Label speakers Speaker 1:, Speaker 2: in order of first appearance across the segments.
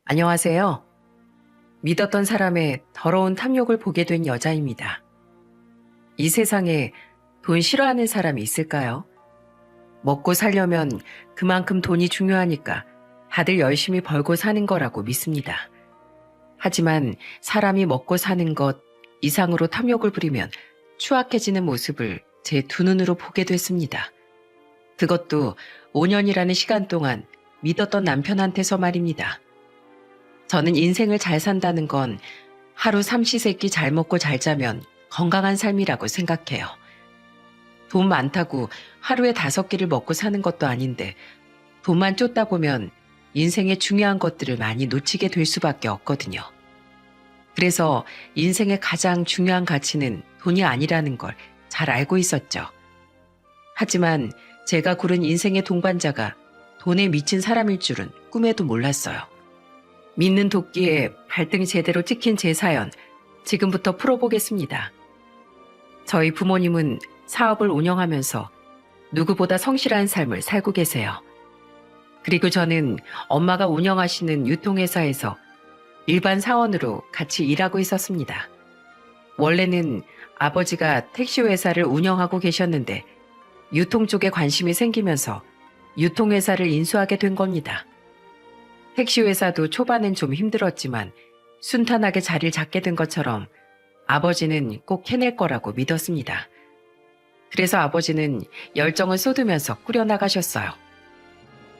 Speaker 1: 안녕하세요. 믿었던 사람의 더러운 탐욕을 보게 된 여자입니다. 이 세상에 돈 싫어하는 사람이 있을까요? 먹고 살려면 그만큼 돈이 중요하니까 다들 열심히 벌고 사는 거라고 믿습니다. 하지만 사람이 먹고 사는 것 이상으로 탐욕을 부리면 추악해지는 모습을 제 두 눈으로 보게 됐습니다. 그것도 5년이라는 시간 동안 믿었던 남편한테서 말입니다. 저는 인생을 잘 산다는 건 하루 삼시세끼 잘 먹고 잘 자면 건강한 삶이라고 생각해요. 돈 많다고 하루에 5끼를 먹고 사는 것도 아닌데 돈만 쫓다 보면 인생의 중요한 것들을 많이 놓치게 될 수밖에 없거든요. 그래서 인생의 가장 중요한 가치는 돈이 아니라는 걸 잘 알고 있었죠. 하지만 제가 고른 인생의 동반자가 돈에 미친 사람일 줄은 꿈에도 몰랐어요. 믿는 도끼에 발등이 제대로 찍힌 제 사연, 지금부터 풀어보겠습니다. 저희 부모님은 사업을 운영하면서 누구보다 성실한 삶을 살고 계세요. 그리고 저는 엄마가 운영하시는 유통회사에서 일반 사원으로 같이 일하고 있었습니다. 원래는 아버지가 택시회사를 운영하고 계셨는데 유통 쪽에 관심이 생기면서 유통회사를 인수하게 된 겁니다. 택시회사도 초반엔 좀 힘들었지만 순탄하게 자리를 잡게 된 것처럼 아버지는 꼭 해낼 거라고 믿었습니다. 그래서 아버지는 열정을 쏟으면서 꾸려나가셨어요.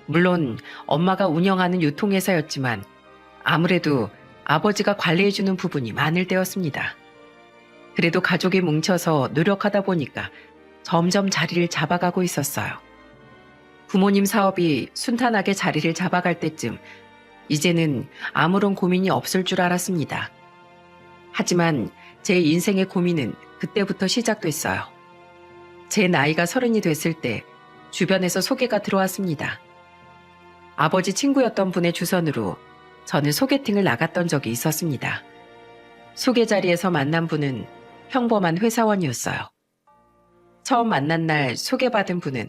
Speaker 1: 물론 엄마가 운영하는 유통회사였지만 아무래도 아버지가 관리해주는 부분이 많을 때였습니다. 그래도 가족이 뭉쳐서 노력하다 보니까 점점 자리를 잡아가고 있었어요. 부모님 사업이 순탄하게 자리를 잡아갈 때쯤 이제는 아무런 고민이 없을 줄 알았습니다. 하지만 제 인생의 고민은 그때부터 시작됐어요. 제 나이가 30이 됐을 때 주변에서 소개가 들어왔습니다. 아버지 친구였던 분의 주선으로 저는 소개팅을 나갔던 적이 있었습니다. 소개 자리에서 만난 분은 평범한 회사원이었어요. 처음 만난 날 소개받은 분은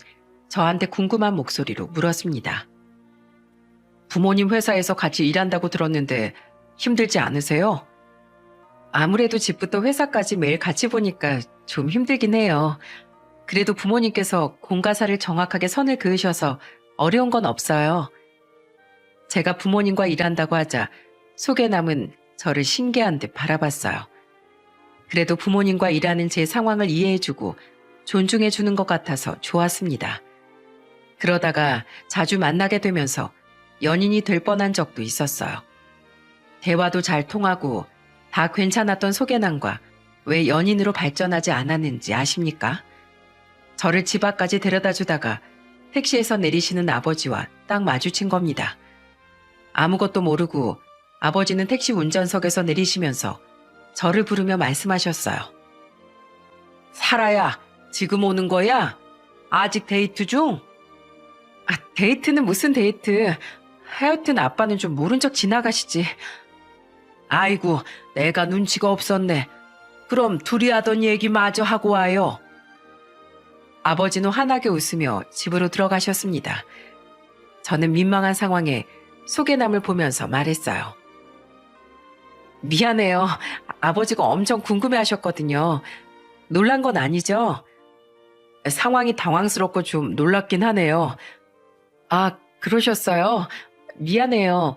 Speaker 1: 저한테 궁금한 목소리로 물었습니다. 부모님 회사에서 같이 일한다고 들었는데 힘들지 않으세요? 아무래도 집부터 회사까지 매일 같이 보니까 좀 힘들긴 해요. 그래도 부모님께서 공과사를 정확하게 선을 그으셔서 어려운 건 없어요. 제가 부모님과 일한다고 하자 소개남은 저를 신기한 듯 바라봤어요. 그래도 부모님과 일하는 제 상황을 이해해주고 존중해주는 것 같아서 좋았습니다. 그러다가 자주 만나게 되면서 연인이 될 뻔한 적도 있었어요. 대화도 잘 통하고 다 괜찮았던 소개남과 왜 연인으로 발전하지 않았는지 아십니까? 저를 집 앞까지 데려다 주다가 택시에서 내리시는 아버지와 딱 마주친 겁니다. 아무것도 모르고 아버지는 택시 운전석에서 내리시면서 저를 부르며 말씀하셨어요. 사라야, 지금 오는 거야? 아직 데이트 중? 데이트는 무슨 데이트? 하여튼 아빠는 좀 모른 척 지나가시지. 아이고, 내가 눈치가 없었네. 그럼 둘이 하던 얘기 마저 하고 와요. 아버지는 환하게 웃으며 집으로 들어가셨습니다. 저는 민망한 상황에 소개남을 보면서 말했어요. 미안해요. 아버지가 엄청 궁금해하셨거든요. 놀란 건 아니죠? 상황이 당황스럽고 좀 놀랍긴 하네요. 아, 그러셨어요? 미안해요.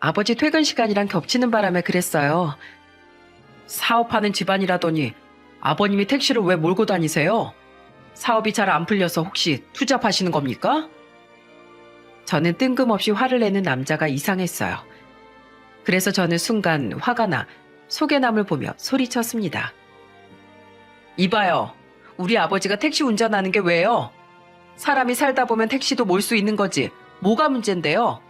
Speaker 1: 아버지 퇴근 시간이랑 겹치는 바람에 그랬어요. 사업하는 집안이라더니 아버님이 택시를 왜 몰고 다니세요? 사업이 잘 안 풀려서 혹시 투잡하시는 겁니까? 저는 뜬금없이 화를 내는 남자가 이상했어요. 그래서 저는 순간 화가 나 소개남을 보며 소리쳤습니다. 이봐요. 우리 아버지가 택시 운전하는 게 왜요? 사람이 살다 보면 택시도 몰 수 있는 거지. 뭐가 문제인데요?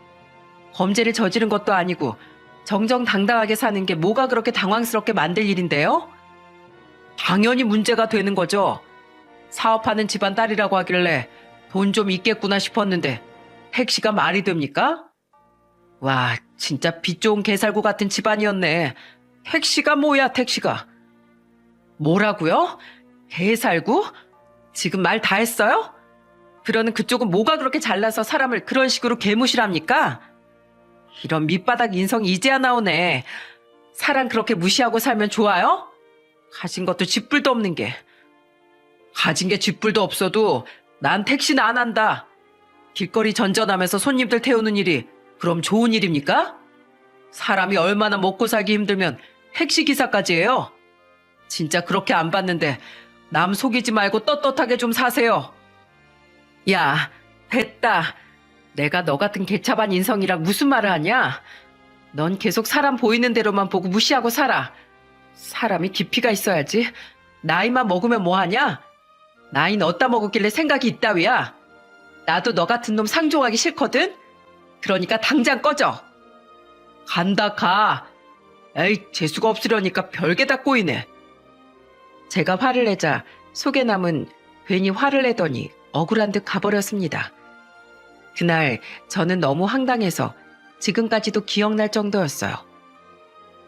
Speaker 1: 범죄를 저지른 것도 아니고 정정당당하게 사는 게 뭐가 그렇게 당황스럽게 만들 일인데요? 당연히 문제가 되는 거죠. 사업하는 집안 딸이라고 하길래 돈 좀 있겠구나 싶었는데 택시가 말이 됩니까? 와, 진짜 빚 좋은 개살구 같은 집안이었네. 택시가 뭐야, 택시가. 뭐라고요? 개살구? 지금 말 다 했어요? 그러는 그쪽은 뭐가 그렇게 잘나서 사람을 그런 식으로 개무시합니까? 이런 밑바닥 인성이 이제야 나오네. 사람 그렇게 무시하고 살면 좋아요? 가진 것도 쥐뿔도 없는 게. 가진 게 쥐뿔도 없어도 난 택시는 안 한다. 길거리 전전하면서 손님들 태우는 일이 그럼 좋은 일입니까? 사람이 얼마나 먹고 살기 힘들면 택시 기사까지 해요. 진짜 그렇게 안 받는데 남 속이지 말고 떳떳하게 좀 사세요. 야, 됐다. 내가 너 같은 개차반 인성이랑 무슨 말을 하냐? 넌 계속 사람 보이는 대로만 보고 무시하고 살아. 사람이 깊이가 있어야지. 나이만 먹으면 뭐하냐? 나이는 어디다 먹었길래 생각이 있다위야. 나도 너 같은 놈 상종하기 싫거든? 그러니까 당장 꺼져. 간다 가. 에이, 재수가 없으려니까 별게 다 꼬이네. 제가 화를 내자 속에 남은 괜히 화를 내더니 억울한 듯 가버렸습니다. 그날 저는 너무 황당해서 지금까지도 기억날 정도였어요.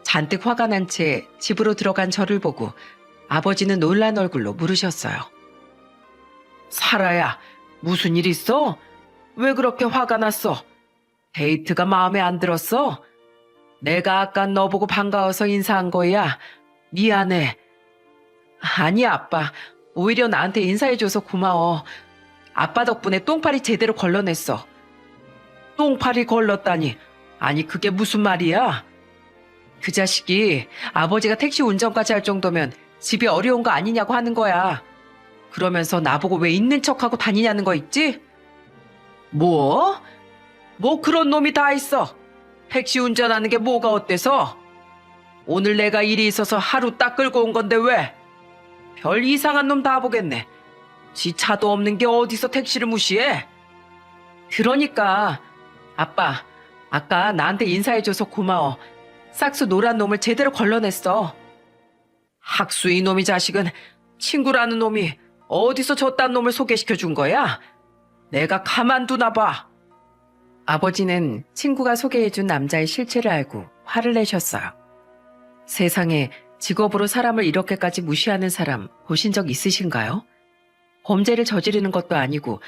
Speaker 1: 잔뜩 화가 난 채 집으로 들어간 저를 보고 아버지는 놀란 얼굴로 물으셨어요. 사라야, 무슨 일 있어? 왜 그렇게 화가 났어? 데이트가 마음에 안 들었어? 내가 아까 너 보고 반가워서 인사한 거야. 미안해. 아니야, 아빠. 오히려 나한테 인사해줘서 고마워. 아빠 덕분에 똥파리 제대로 걸러냈어. 똥파리 걸렀다니. 아니, 그게 무슨 말이야? 그 자식이 아버지가 택시 운전까지 할 정도면 집이 어려운 거 아니냐고 하는 거야. 그러면서 나보고 왜 있는 척하고 다니냐는 거 있지? 뭐? 뭐 그런 놈이 다 있어. 택시 운전하는 게 뭐가 어때서? 오늘 내가 일이 있어서 하루 딱 끌고 온 건데 왜? 별 이상한 놈 다 보겠네. 지 차도 없는 게 어디서 택시를 무시해? 그러니까 아빠, 아까 나한테 인사해줘서 고마워. 싹수 노란 놈을 제대로 걸러냈어. 학수 이놈이 자식은 친구라는 놈이 어디서 저딴 놈을 소개시켜 준 거야? 내가 가만두나 봐. 아버지는 친구가 소개해준 남자의 실체를 알고 화를 내셨어요. 세상에 직업으로 사람을 이렇게까지 무시하는 사람 보신 적 있으신가요? 범죄를 저지르는 것도 아니고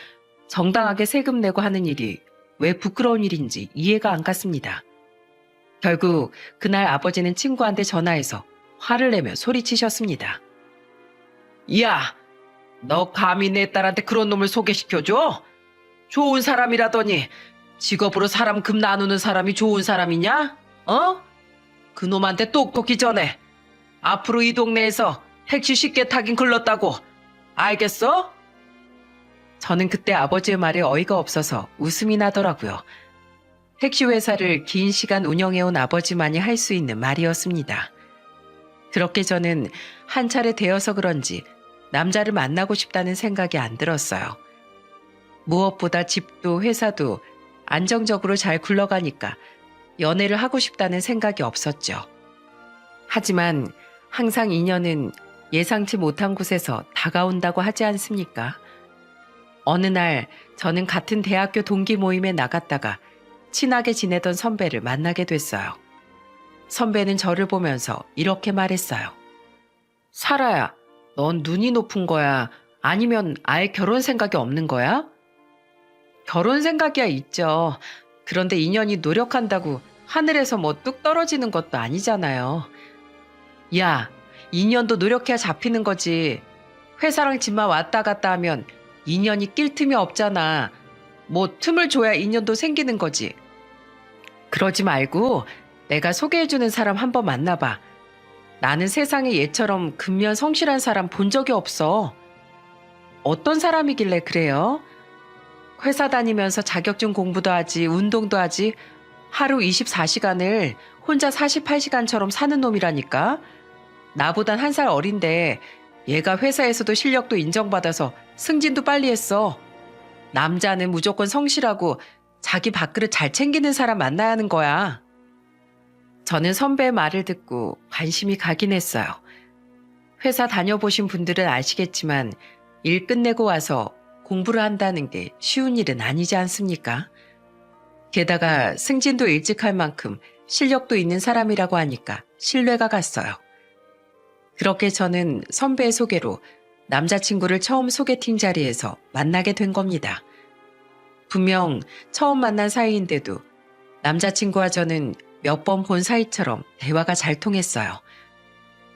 Speaker 1: 정당하게 세금 내고 하는 일이 왜 부끄러운 일인지 이해가 안 갔습니다. 결국 그날 아버지는 친구한테 전화해서 화를 내며 소리치셨습니다. 야, 너 감히 내 딸한테 그런 놈을 소개시켜줘? 좋은 사람이라더니 직업으로 사람 금 나누는 사람이 좋은 사람이냐? 어? 그 놈한테 똑똑히 전해. 앞으로 이 동네에서 택시 쉽게 타긴 글렀다고. 알겠어? 저는 그때 아버지의 말에 어이가 없어서 웃음이 나더라고요. 택시 회사를 긴 시간 운영해온 아버지만이 할 수 있는 말이었습니다. 그렇게 저는 한 차례 되어서 그런지 남자를 만나고 싶다는 생각이 안 들었어요. 무엇보다 집도 회사도 안정적으로 잘 굴러가니까 연애를 하고 싶다는 생각이 없었죠. 하지만 항상 인연은 예상치 못한 곳에서 다가온다고 하지 않습니까? 어느 날 저는 같은 대학교 동기 모임에 나갔다가 친하게 지내던 선배를 만나게 됐어요. 선배는 저를 보면서 이렇게 말했어요. 사라야, 넌 눈이 높은 거야? 아니면 아예 결혼 생각이 없는 거야? 결혼 생각이야 있죠. 그런데 인연이 노력한다고 하늘에서 뭐 뚝 떨어지는 것도 아니잖아요. 야, 인연도 노력해야 잡히는 거지. 회사랑 집만 왔다 갔다 하면 인연이 낄 틈이 없잖아. 뭐 틈을 줘야 인연도 생기는 거지. 그러지 말고 내가 소개해주는 사람 한번 만나봐. 나는 세상에 얘처럼 근면 성실한 사람 본 적이 없어. 어떤 사람이길래 그래요? 회사 다니면서 자격증 공부도 하지, 운동도 하지, 하루 24시간을 혼자 48시간처럼 사는 놈이라니까. 나보단 한 살 어린데 얘가 회사에서도 실력도 인정받아서 승진도 빨리 했어. 남자는 무조건 성실하고 자기 밥그릇 잘 챙기는 사람 만나야 하는 거야. 저는 선배의 말을 듣고 관심이 가긴 했어요. 회사 다녀보신 분들은 아시겠지만 일 끝내고 와서 공부를 한다는 게 쉬운 일은 아니지 않습니까? 게다가 승진도 일찍 할 만큼 실력도 있는 사람이라고 하니까 신뢰가 갔어요. 그렇게 저는 선배의 소개로 남자친구를 처음 소개팅 자리에서 만나게 된 겁니다. 분명 처음 만난 사이인데도 남자친구와 저는 몇 번 본 사이처럼 대화가 잘 통했어요.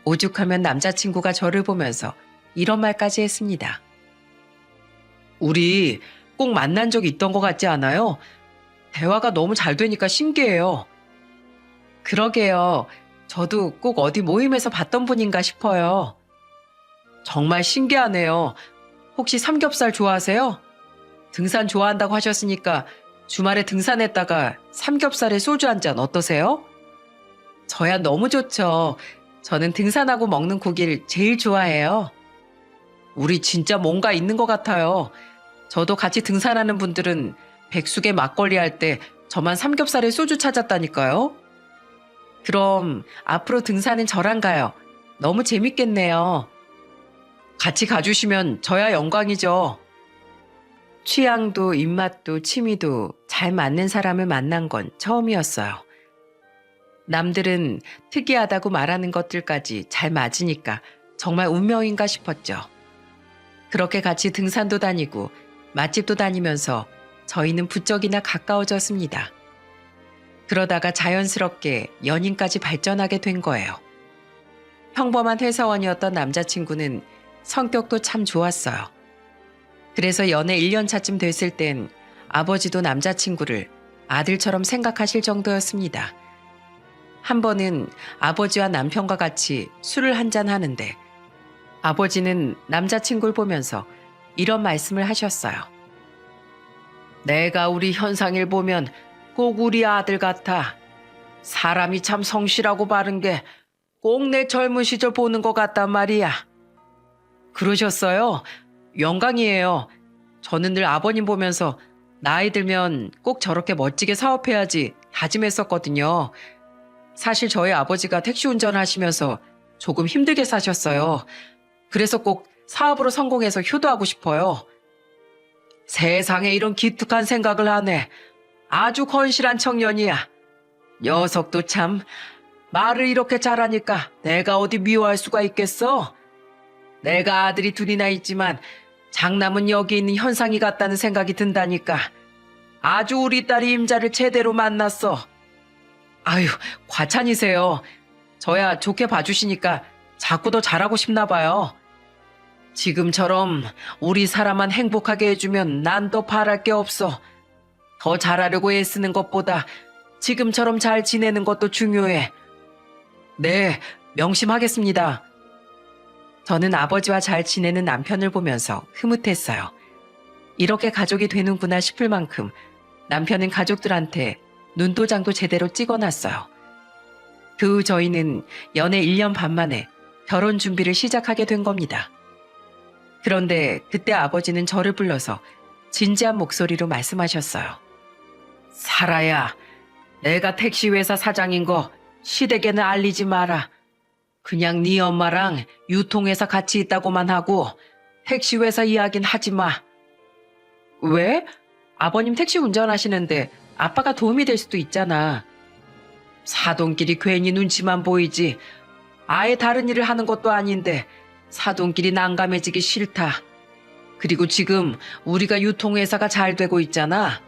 Speaker 1: 오죽하면 남자친구가 저를 보면서 이런 말까지 했습니다. 우리 꼭 만난 적이 있던 것 같지 않아요? 대화가 너무 잘 되니까 신기해요. 그러게요. 저도 꼭 어디 모임에서 봤던 분인가 싶어요. 정말 신기하네요. 혹시 삼겹살 좋아하세요? 등산 좋아한다고 하셨으니까 주말에 등산했다가 삼겹살에 소주 한 잔 어떠세요? 저야 너무 좋죠. 저는 등산하고 먹는 고기를 제일 좋아해요. 우리 진짜 뭔가 있는 것 같아요. 저도 같이 등산하는 분들은 백숙에 막걸리 할 때 저만 삼겹살에 소주 찾았다니까요. 그럼 앞으로 등산은 저랑 가요. 너무 재밌겠네요. 같이 가주시면 저야 영광이죠. 취향도 입맛도 취미도 잘 맞는 사람을 만난 건 처음이었어요. 남들은 특이하다고 말하는 것들까지 잘 맞으니까 정말 운명인가 싶었죠. 그렇게 같이 등산도 다니고 맛집도 다니면서 저희는 부쩍이나 가까워졌습니다. 그러다가 자연스럽게 연인까지 발전하게 된 거예요. 평범한 회사원이었던 남자친구는 성격도 참 좋았어요. 그래서 연애 1년 차쯤 됐을 땐 아버지도 남자친구를 아들처럼 생각하실 정도였습니다. 한 번은 아버지와 남편과 같이 술을 한잔 하는데 아버지는 남자친구를 보면서 이런 말씀을 하셨어요. 내가 우리 현상일 보면 꼭 우리 아들 같아. 사람이 참 성실하고 바른 게 꼭 내 젊은 시절 보는 것 같단 말이야. 그러셨어요? 영광이에요. 저는 늘 아버님 보면서 나이 들면 꼭 저렇게 멋지게 사업해야지 다짐했었거든요. 사실 저희 아버지가 택시 운전하시면서 조금 힘들게 사셨어요. 그래서 꼭 사업으로 성공해서 효도하고 싶어요. 세상에 이런 기특한 생각을 하네. 아주 건실한 청년이야. 녀석도 참 말을 이렇게 잘하니까 내가 어디 미워할 수가 있겠어? 내가 아들이 둘이나 있지만 장남은 여기 있는 현상이 같다는 생각이 든다니까. 아주 우리 딸이 임자를 제대로 만났어. 아유, 과찬이세요. 저야 좋게 봐주시니까 자꾸 더 잘하고 싶나 봐요. 지금처럼 우리 사람만 행복하게 해주면 난 더 바랄 게 없어. 더 잘하려고 애쓰는 것보다 지금처럼 잘 지내는 것도 중요해. 네, 명심하겠습니다. 저는 아버지와 잘 지내는 남편을 보면서 흐뭇했어요. 이렇게 가족이 되는구나 싶을 만큼 남편은 가족들한테 눈도장도 제대로 찍어놨어요. 그 후 저희는 연애 1년 반 만에 결혼 준비를 시작하게 된 겁니다. 그런데 그때 아버지는 저를 불러서 진지한 목소리로 말씀하셨어요. 사라야, 내가 택시회사 사장인 거 시댁에는 알리지 마라. 그냥 네 엄마랑 유통회사 같이 있다고만 하고 택시회사 이야기는 하지 마. 왜? 아버님 택시 운전하시는데 아빠가 도움이 될 수도 있잖아. 사돈끼리 괜히 눈치만 보이지. 아예 다른 일을 하는 것도 아닌데 사돈끼리 난감해지기 싫다. 그리고 지금 우리가 유통회사가 잘 되고 있잖아.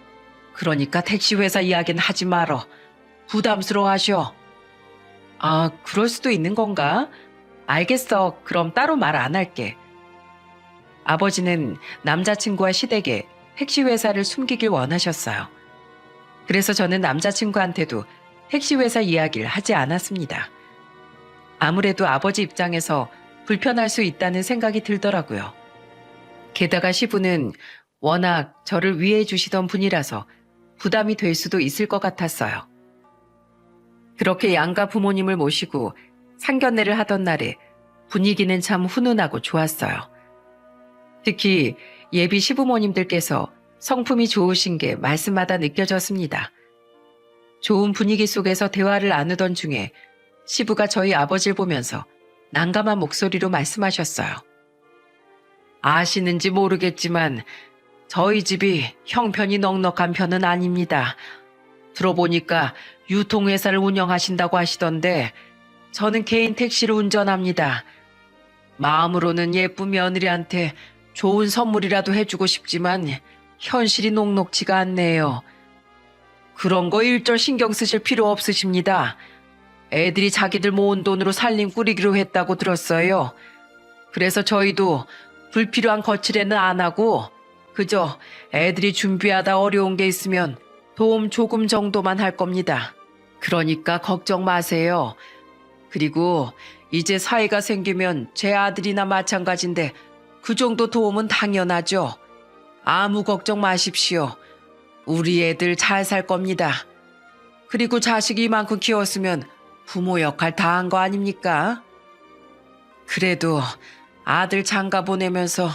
Speaker 1: 그러니까 택시회사 이야기는 하지 말어. 부담스러워하셔. 아, 그럴 수도 있는 건가? 알겠어. 그럼 따로 말 안 할게. 아버지는 남자친구와 시댁에 택시회사를 숨기길 원하셨어요. 그래서 저는 남자친구한테도 택시회사 이야기를 하지 않았습니다. 아무래도 아버지 입장에서 불편할 수 있다는 생각이 들더라고요. 게다가 시부는 워낙 저를 위해 주시던 분이라서 부담이 될 수도 있을 것 같았어요. 그렇게 양가 부모님을 모시고 상견례를 하던 날에 분위기는 참 훈훈하고 좋았어요. 특히 예비 시부모님들께서 성품이 좋으신 게 말씀마다 느껴졌습니다. 좋은 분위기 속에서 대화를 나누던 중에 시부가 저희 아버지를 보면서 난감한 목소리로 말씀하셨어요. 아시는지 모르겠지만 저희 집이 형편이 넉넉한 편은 아닙니다. 들어보니까 유통회사를 운영하신다고 하시던데 저는 개인 택시를 운전합니다. 마음으로는 예쁜 며느리한테 좋은 선물이라도 해주고 싶지만 현실이 녹록지가 않네요. 그런 거 일절 신경 쓰실 필요 없으십니다. 애들이 자기들 모은 돈으로 살림 꾸리기로 했다고 들었어요. 그래서 저희도 불필요한 거칠애는 안 하고 그저 애들이 준비하다 어려운 게 있으면 도움 조금 정도만 할 겁니다. 그러니까 걱정 마세요. 그리고 이제 사이가 생기면 제 아들이나 마찬가지인데 그 정도 도움은 당연하죠. 아무 걱정 마십시오. 우리 애들 잘 살 겁니다. 그리고 자식이 이만큼 키웠으면 부모 역할 다 한 거 아닙니까? 그래도 아들 장가 보내면서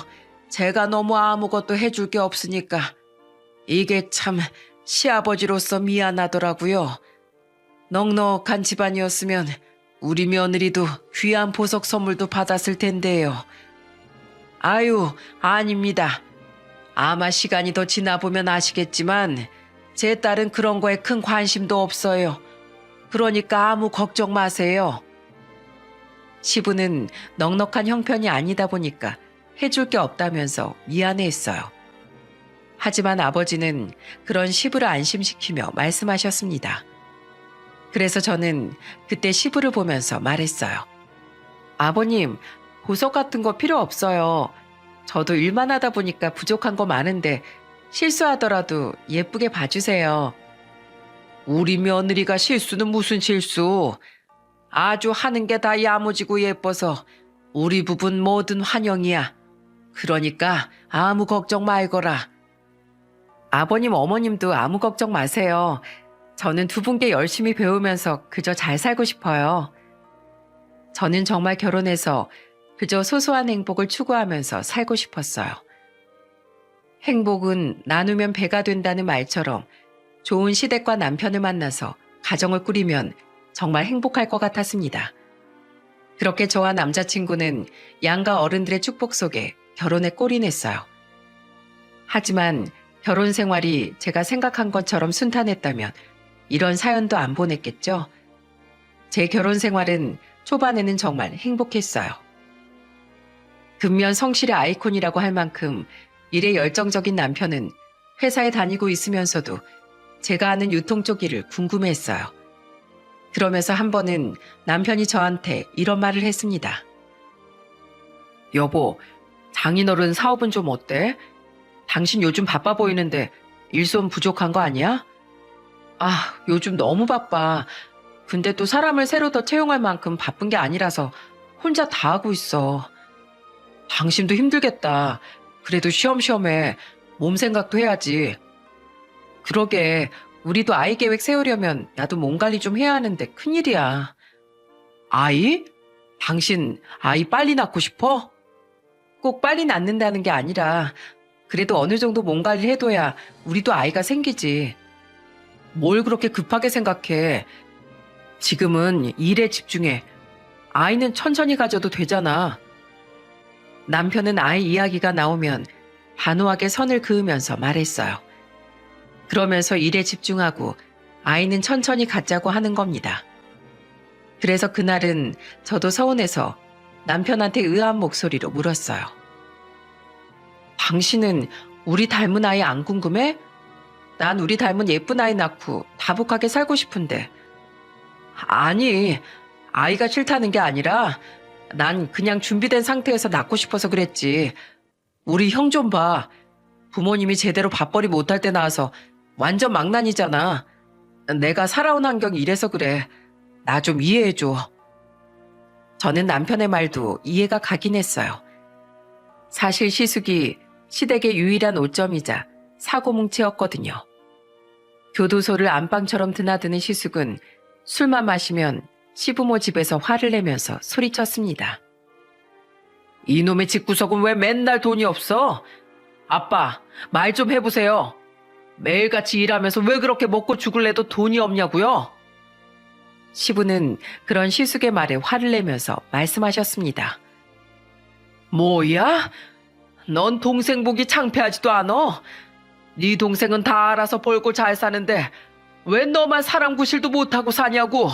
Speaker 1: 제가 너무 아무것도 해줄 게 없으니까 이게 참 시아버지로서 미안하더라고요. 넉넉한 집안이었으면 우리 며느리도 귀한 보석 선물도 받았을 텐데요. 아유, 아닙니다. 아마 시간이 더 지나보면 아시겠지만 제 딸은 그런 거에 큰 관심도 없어요. 그러니까 아무 걱정 마세요. 시부는 넉넉한 형편이 아니다 보니까 해줄 게 없다면서 미안해했어요. 하지만 아버지는 그런 시부를 안심시키며 말씀하셨습니다. 그래서 저는 그때 시부를 보면서 말했어요. 아버님, 보석 같은 거 필요 없어요. 저도 일만 하다 보니까 부족한 거 많은데 실수하더라도 예쁘게 봐주세요. 우리 며느리가 실수는 무슨 실수. 아주 하는 게 다 야무지고 예뻐서 우리 부부는 뭐든 환영이야. 그러니까 아무 걱정 말거라. 아버님, 어머님도 아무 걱정 마세요. 저는 두 분께 열심히 배우면서 그저 잘 살고 싶어요. 저는 정말 결혼해서 그저 소소한 행복을 추구하면서 살고 싶었어요. 행복은 나누면 배가 된다는 말처럼 좋은 시댁과 남편을 만나서 가정을 꾸리면 정말 행복할 것 같았습니다. 그렇게 저와 남자친구는 양가 어른들의 축복 속에 결혼에 골인했어요. 하지만 결혼 생활이 제가 생각한 것처럼 순탄했다면 이런 사연도 안 보냈겠죠? 제 결혼 생활은 초반에는 정말 행복했어요. 근면 성실의 아이콘이라고 할 만큼 일에 열정적인 남편은 회사에 다니고 있으면서도 제가 하는 유통 쪽 일을 궁금해했어요. 그러면서 한 번은 남편이 저한테 이런 말을 했습니다. 여보, 장인어른 사업은 좀 어때? 당신 요즘 바빠 보이는데 일손 부족한 거 아니야? 아, 요즘 너무 바빠. 근데 또 사람을 새로 더 채용할 만큼 바쁜 게 아니라서 혼자 다 하고 있어. 당신도 힘들겠다. 그래도 쉬엄쉬엄해. 몸 생각도 해야지. 그러게, 우리도 아이 계획 세우려면 나도 몸 관리 좀 해야 하는데 큰일이야. 아이? 당신 아이 빨리 낳고 싶어? 꼭 빨리 낳는다는 게 아니라 그래도 어느 정도 몸 관리를 해둬야 우리도 아이가 생기지. 뭘 그렇게 급하게 생각해. 지금은 일에 집중해. 아이는 천천히 가져도 되잖아. 남편은 아이 이야기가 나오면 단호하게 선을 그으면서 말했어요. 그러면서 일에 집중하고 아이는 천천히 갖자고 하는 겁니다. 그래서 그날은 저도 서운해서 남편한테 의아한 목소리로 물었어요. 당신은 우리 닮은 아이 안 궁금해? 난 우리 닮은 예쁜 아이 낳고 다복하게 살고 싶은데. 아니, 아이가 싫다는 게 아니라 난 그냥 준비된 상태에서 낳고 싶어서 그랬지. 우리 형 좀 봐. 부모님이 제대로 밥벌이 못할 때 낳아서 완전 망난이잖아. 내가 살아온 환경이 이래서 그래. 나 좀 이해해줘. 저는 남편의 말도 이해가 가긴 했어요. 사실 시숙이 시댁의 유일한 오점이자 사고뭉치였거든요. 교도소를 안방처럼 드나드는 시숙은 술만 마시면 시부모 집에서 화를 내면서 소리쳤습니다. 이놈의 집구석은 왜 맨날 돈이 없어? 아빠, 말 좀 해보세요. 매일같이 일하면서 왜 그렇게 먹고 죽을래도 돈이 없냐고요? 시부는 그런 시숙의 말에 화를 내면서 말씀하셨습니다. 뭐야? 넌 동생 보기 창피하지도 않아? 네 동생은 다 알아서 벌고 잘 사는데 왜 너만 사람 구실도 못하고 사냐고?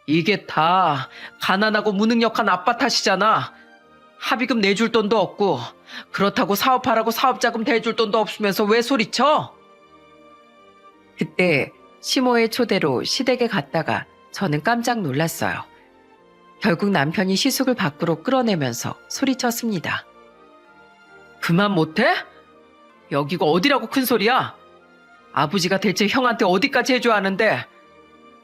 Speaker 1: 이게 다 가난하고 무능력한 아빠 탓이잖아. 합의금 내줄 돈도 없고 그렇다고 사업하라고 사업자금 대줄 돈도 없으면서 왜 소리쳐? 그때 시모의 초대로 시댁에 갔다가 저는 깜짝 놀랐어요. 결국 남편이 시숙을 밖으로 끌어내면서 소리쳤습니다. 그만 못해? 여기가 어디라고 큰 소리야? 아버지가 대체 형한테 어디까지 해줘야 하는데?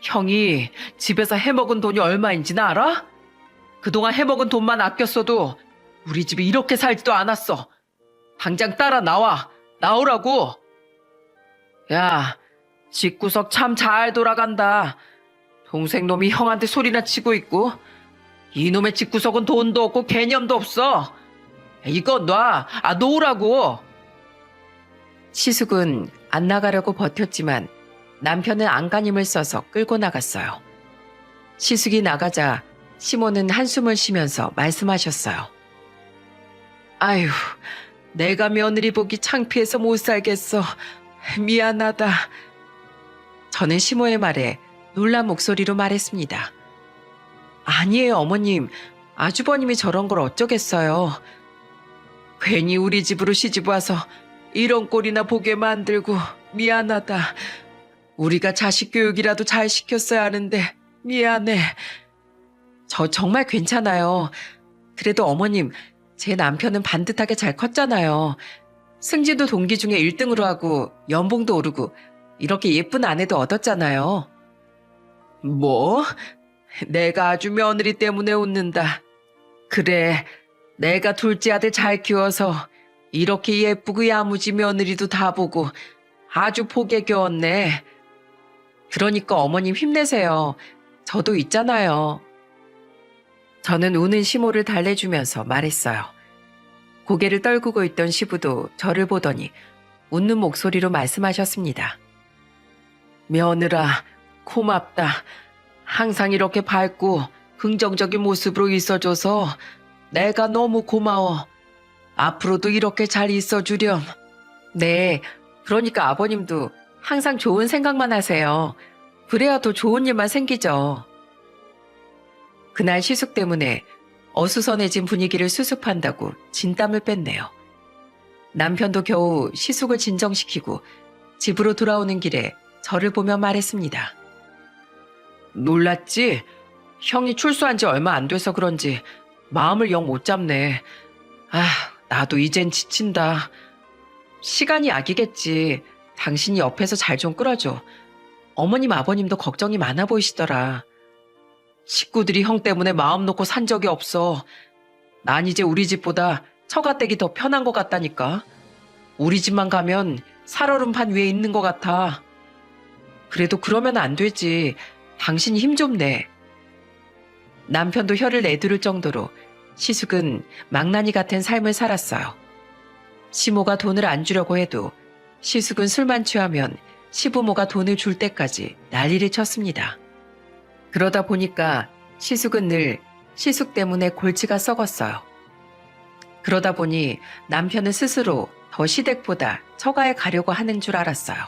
Speaker 1: 형이 집에서 해먹은 돈이 얼마인지는 알아? 그동안 해먹은 돈만 아꼈어도 우리 집이 이렇게 살지도 않았어. 당장 따라 나와. 나오라고. 야, 집구석 참 잘 돌아간다. 동생 놈이 형한테 소리나 치고 있고 이놈의 집구석은 돈도 없고 개념도 없어. 이거 놔. 놓으라고. 시숙은 안 나가려고 버텼지만 남편은 안간힘을 써서 끌고 나갔어요. 시숙이 나가자 시모는 한숨을 쉬면서 말씀하셨어요. 아휴, 내가 며느리 보기 창피해서 못 살겠어. 미안하다. 저는 시모의 말에 놀란 목소리로 말했습니다. 아니에요, 어머님. 아주버님이 저런 걸 어쩌겠어요. 괜히 우리 집으로 시집 와서 이런 꼴이나 보게 만들고 미안하다. 우리가 자식 교육이라도 잘 시켰어야 하는데 미안해. 저 정말 괜찮아요. 그래도 어머님, 제 남편은 반듯하게 잘 컸잖아요. 승진도 동기 중에 1등으로 하고 연봉도 오르고 이렇게 예쁜 아내도 얻었잖아요. 뭐? 내가 아주 며느리 때문에 웃는다. 그래, 내가 둘째 아들 잘 키워서 이렇게 예쁘고 야무지 며느리도 다 보고 아주 복에 겨웠네. 그러니까 어머님 힘내세요. 저도 있잖아요. 저는 우는 시모를 달래주면서 말했어요. 고개를 떨구고 있던 시부도 저를 보더니 웃는 목소리로 말씀하셨습니다. 며느라, 고맙다. 항상 이렇게 밝고 긍정적인 모습으로 있어줘서 내가 너무 고마워. 앞으로도 이렇게 잘 있어주렴. 네, 그러니까 아버님도 항상 좋은 생각만 하세요. 그래야 더 좋은 일만 생기죠. 그날 시숙 때문에 어수선해진 분위기를 수습한다고 진땀을 뺐네요. 남편도 겨우 시숙을 진정시키고 집으로 돌아오는 길에 저를 보며 말했습니다. 놀랐지? 형이 출소한 지 얼마 안 돼서 그런지 마음을 영 못 잡네. 나도 이젠 지친다. 시간이 약이겠지. 당신이 옆에서 잘 좀 끌어줘. 어머님 아버님도 걱정이 많아 보이시더라. 식구들이 형 때문에 마음 놓고 산 적이 없어. 난 이제 우리 집보다 처가댁이 더 편한 것 같다니까. 우리 집만 가면 살얼음판 위에 있는 것 같아. 그래도 그러면 안 되지. 당신이 힘 좀 내. 남편도 혀를 내두를 정도로 시숙은 망나니 같은 삶을 살았어요. 시모가 돈을 안 주려고 해도 시숙은 술만 취하면 시부모가 돈을 줄 때까지 난리를 쳤습니다. 그러다 보니까 시숙은 늘 시숙 때문에 골치가 썩었어요. 그러다 보니 남편은 스스로 더 시댁보다 처가에 가려고 하는 줄 알았어요.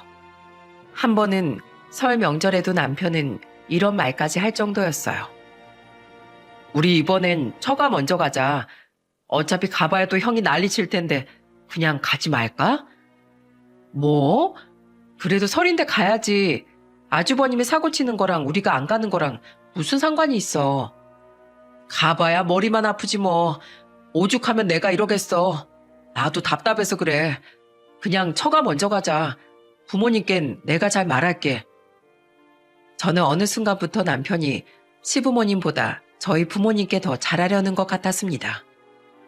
Speaker 1: 한 번은 설 명절에도 남편은 이런 말까지 할 정도였어요. 우리 이번엔 처가 먼저 가자. 어차피 가봐야 또 형이 난리 칠 텐데 그냥 가지 말까? 뭐? 그래도 설인데 가야지. 아주버님이 사고 치는 거랑 우리가 안 가는 거랑 무슨 상관이 있어. 가봐야 머리만 아프지 뭐. 오죽하면 내가 이러겠어. 나도 답답해서 그래. 그냥 처가 먼저 가자. 부모님껜 내가 잘 말할게. 저는 어느 순간부터 남편이 시부모님보다 저희 부모님께 더 잘하려는 것 같았습니다.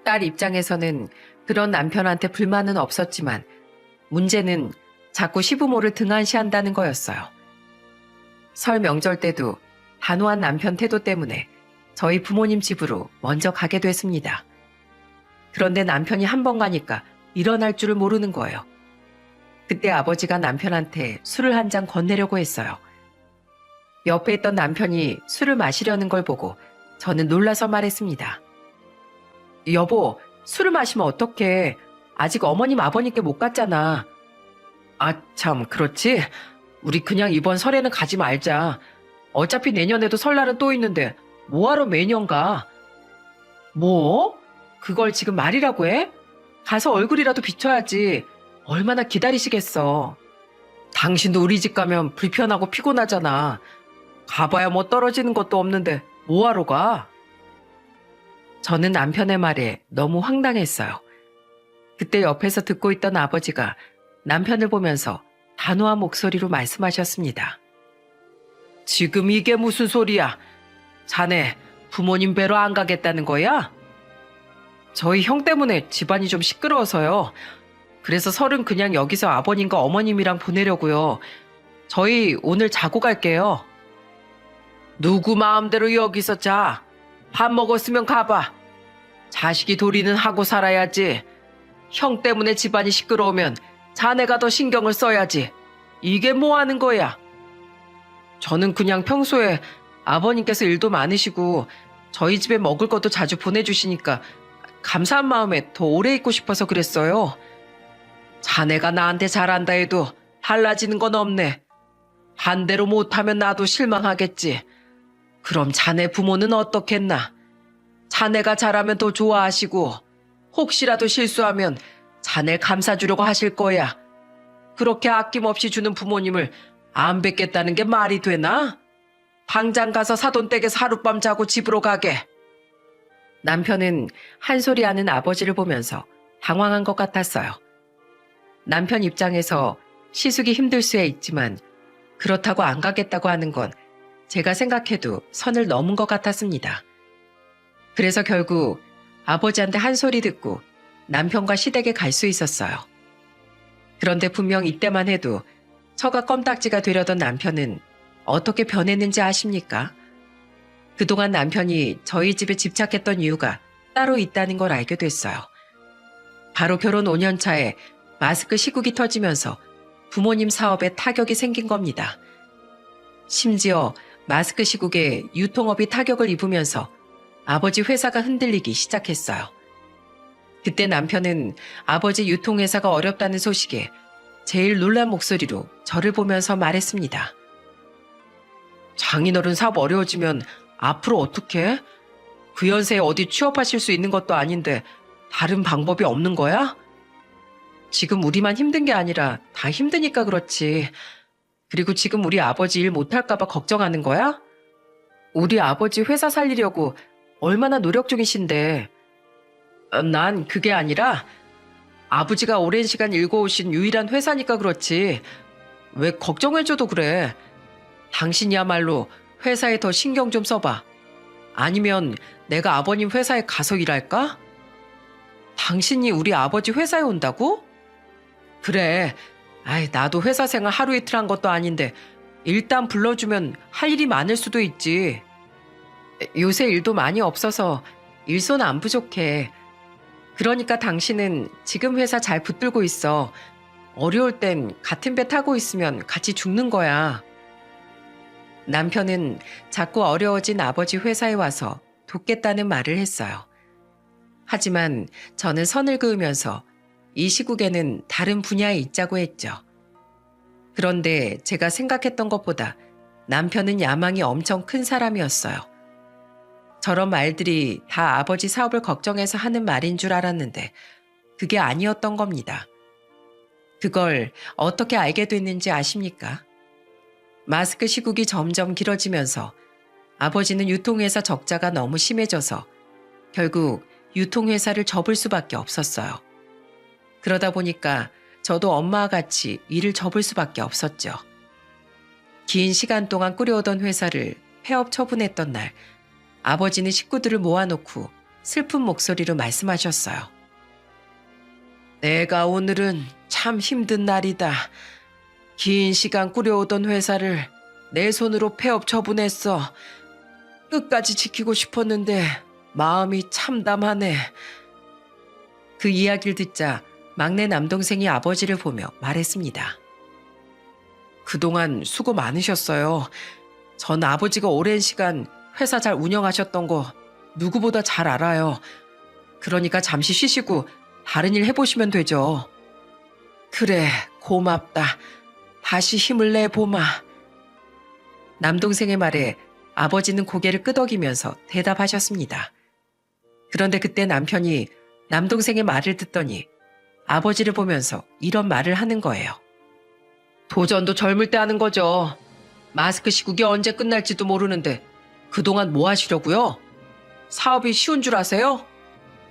Speaker 1: 딸 입장에서는 그런 남편한테 불만은 없었지만 문제는 자꾸 시부모를 등한시한다는 거였어요. 설 명절 때도 단호한 남편 태도 때문에 저희 부모님 집으로 먼저 가게 됐습니다. 그런데 남편이 한 번 가니까 일어날 줄을 모르는 거예요. 그때 아버지가 남편한테 술을 한 잔 건네려고 했어요. 옆에 있던 남편이 술을 마시려는 걸 보고 저는 놀라서 말했습니다. 여보, 술을 마시면 어떡해. 아직 어머님 아버님께 못 갔잖아. 참, 그렇지. 우리 그냥 이번 설에는 가지 말자. 어차피 내년에도 설날은 또 있는데 뭐하러 매년 가? 뭐? 그걸 지금 말이라고 해? 가서 얼굴이라도 비춰야지. 얼마나 기다리시겠어. 당신도 우리 집 가면 불편하고 피곤하잖아. 가봐야 뭐 떨어지는 것도 없는데 뭐하러 가? 저는 남편의 말에 너무 황당했어요. 그때 옆에서 듣고 있던 아버지가 남편을 보면서 단호한 목소리로 말씀하셨습니다. 지금 이게 무슨 소리야? 자네 부모님 뵈러 안 가겠다는 거야? 저희 형 때문에 집안이 좀 시끄러워서요. 그래서 설은 그냥 여기서 아버님과 어머님이랑 보내려고요. 저희 오늘 자고 갈게요. 누구 마음대로 여기서 자. 밥 먹었으면 가봐. 자식이 도리는 하고 살아야지. 형 때문에 집안이 시끄러우면 자네가 더 신경을 써야지. 이게 뭐 하는 거야? 저는 그냥 평소에 아버님께서 일도 많으시고 저희 집에 먹을 것도 자주 보내주시니까 감사한 마음에 더 오래 있고 싶어서 그랬어요. 자네가 나한테 잘한다 해도 달라지는 건 없네. 반대로 못하면 나도 실망하겠지. 그럼 자네 부모는 어떻겠나? 자네가 잘하면 더 좋아하시고 혹시라도 실수하면 자네 감싸주려고 하실 거야. 그렇게 아낌없이 주는 부모님을 안 뵙겠다는 게 말이 되나? 당장 가서 사돈댁에서 하룻밤 자고 집으로 가게. 남편은 한 소리 하는 아버지를 보면서 당황한 것 같았어요. 남편 입장에서 시숙이 힘들 수야 있지만 그렇다고 안 가겠다고 하는 건 제가 생각해도 선을 넘은 것 같았습니다. 그래서 결국 아버지한테 한 소리 듣고 남편과 시댁에 갈 수 있었어요. 그런데 분명 이때만 해도 처가 껌딱지가 되려던 남편은 어떻게 변했는지 아십니까? 그동안 남편이 저희 집에 집착했던 이유가 따로 있다는 걸 알게 됐어요. 바로 결혼 5년 차에 마스크 시국이 터지면서 부모님 사업에 타격이 생긴 겁니다. 심지어 마스크 시국에 유통업이 타격을 입으면서 아버지 회사가 흔들리기 시작했어요. 그때 남편은 아버지 유통회사가 어렵다는 소식에 제일 놀란 목소리로 저를 보면서 말했습니다. 장인어른 사업 어려워지면 앞으로 어떡해? 그 연세에 어디 취업하실 수 있는 것도 아닌데 다른 방법이 없는 거야? 지금 우리만 힘든 게 아니라 다 힘드니까 그렇지. 그리고 지금 우리 아버지 일 못할까 봐 걱정하는 거야? 우리 아버지 회사 살리려고 얼마나 노력 중이신데. 난 그게 아니라 아버지가 오랜 시간 일궈오신 유일한 회사니까 그렇지. 왜 걱정해줘도 그래. 당신이야말로 회사에 더 신경 좀 써봐. 아니면 내가 아버님 회사에 가서 일할까? 당신이 우리 아버지 회사에 온다고? 그래. 나도 회사 생활 하루 이틀 한 것도 아닌데 일단 불러주면 할 일이 많을 수도 있지. 요새 일도 많이 없어서 일손 안 부족해. 그러니까 당신은 지금 회사 잘 붙들고 있어. 어려울 땐 같은 배 타고 있으면 같이 죽는 거야. 남편은 자꾸 어려워진 아버지 회사에 와서 돕겠다는 말을 했어요. 하지만 저는 선을 그으면서 이 시국에는 다른 분야에 있자고 했죠. 그런데 제가 생각했던 것보다 남편은 야망이 엄청 큰 사람이었어요. 저런 말들이 다 아버지 사업을 걱정해서 하는 말인 줄 알았는데 그게 아니었던 겁니다. 그걸 어떻게 알게 됐는지 아십니까? 마스크 시국이 점점 길어지면서 아버지는 유통회사 적자가 너무 심해져서 결국 유통회사를 접을 수밖에 없었어요. 그러다 보니까 저도 엄마와 같이 일을 접을 수밖에 없었죠. 긴 시간 동안 꾸려오던 회사를 폐업 처분했던 날, 아버지는 식구들을 모아놓고 슬픈 목소리로 말씀하셨어요. 내가 오늘은 참 힘든 날이다. 긴 시간 꾸려오던 회사를 내 손으로 폐업 처분했어. 끝까지 지키고 싶었는데 마음이 참담하네. 그 이야기를 듣자 막내 남동생이 아버지를 보며 말했습니다. 그동안 수고 많으셨어요. 전 아버지가 오랜 시간 회사 잘 운영하셨던 거 누구보다 잘 알아요. 그러니까 잠시 쉬시고 다른 일 해보시면 되죠. 그래, 고맙다. 다시 힘을 내보마. 남동생의 말에 아버지는 고개를 끄덕이면서 대답하셨습니다. 그런데 그때 남편이 남동생의 말을 듣더니 아버지를 보면서 이런 말을 하는 거예요. 도전도 젊을 때 하는 거죠. 마스크 시국이 언제 끝날지도 모르는데 그동안 뭐 하시려고요? 사업이 쉬운 줄 아세요?